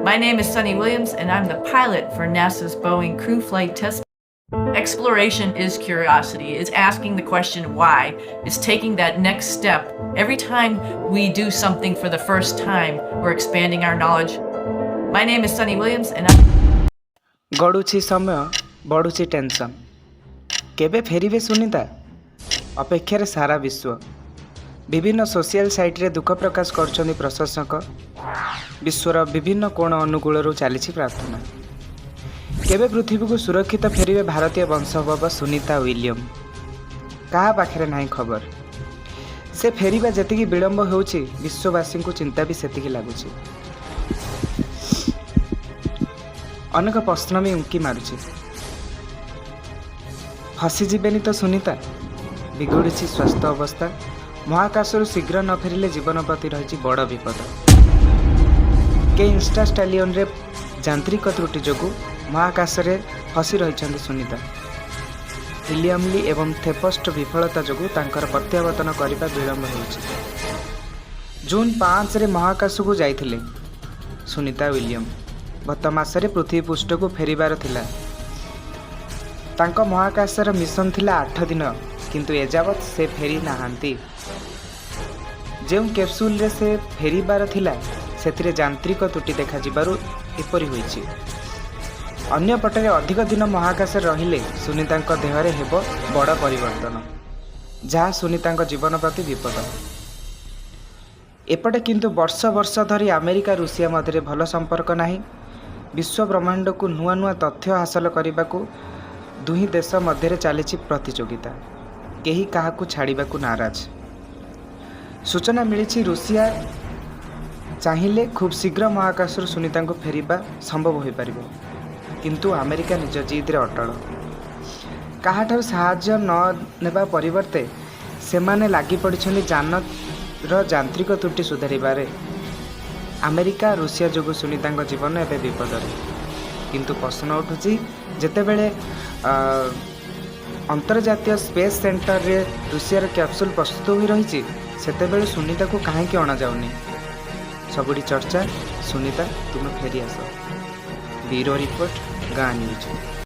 My name is Sunny Williams, and I'm the pilot for NASA's Boeing Crew Flight Test. Exploration is curiosity. It's asking the question why. It's taking that next step. Every time we do something for the first time, we're expanding our knowledge. My name is Sunny Williams, and I'm... गड़ुछि समय बढ़ुछि tension केबे फेरिबे सुनीता अपेक्षार सारा विश्व विभिन्न social site रे दुख प्रकाश करछन्ति प्रशंसक विश्वर विभिन्न कोण अनुकूल चली प्रार्थना केबे पृथ्वी को सुरक्षित फेरिबे भारतीय वंशोद्भव सुनीता विलियम कहा पाखरे नाही खबर से फेरिबा जतिकी विलंब होउछि विश्ववासी को चिंता भी सेतिकी लागुछि अनेक प्रश्न भी उंकी मारुछि फसीजीबेनी तो सुनीता बिगुड़ी स्वास्थ्य अवस्था महाकाशरू शीघ्र न फेरिले जीवन प्रति रही बड़ विपद के इंस्टा स्टालियन रे यांत्रिक त्रुटि जोगु महाकाश रे फसी रही सुनीता हिलियमली एवं थेपस्ट विफलता जोगु तांकर प्रत्यावर्तन करने विलंब होउछि जून 5 रे महाकाश को जाइथिले सुनीता विलियम गत मासरे पृथ्वी पृष्ठ को फेरिबार थिला तांको महाकाशर मिशन थिला 8 दिन किंतु एजावत से फेरी नाहांती जो कैप्सूल रे से फेरिबार थिला सेथिरे यांत्रिक त्रुटि देखा जिबारु एपरि होईछि अन्य पटरे अधिक दिन महाकाश रहिले सुनीतांको देहरे हेबो बड़ परिवर्तन जहाँ सुनीतांको जीवन प्रति विपद एपटे किंतु वर्ष वर्ष धरी अमेरिका रूसिया मध्य भल संपर्क नाही विश्व ब्रह्मांड को नुआ नुआ तथ्य हासिल करने को दुही देश मध्य चली प्रतिजोगिता केही काहाकू छाड़िबाकू नाराज सूचना मिली रूसिया चाहिए खूब शीघ्र महाकाश सुनीता को फेरिबा संभव हो पार किंतु अमेरिका निज जिद रे अटल काहाठार साहाय्य न नेबा परिवर्ते सेमाने लागी पड़िछन्ति जान र यांत्रिक त्रुटि सुधारिबारे अमेरिका रूसिया जोगु सुनीता जीवन एवं विपद किंतु प्रश्न उठुची जेतेबेले अंतर्जातीय स्पेस सेंटर रे रूसिया कैप्सूल प्रस्तुत हो रही सेतेबेले सुनीता को कहीं अणा जाऊनी सबुठी चर्चा सुनीता तुम फेरी आस ब्यूरो रिपोर्ट गाँ न्यूज।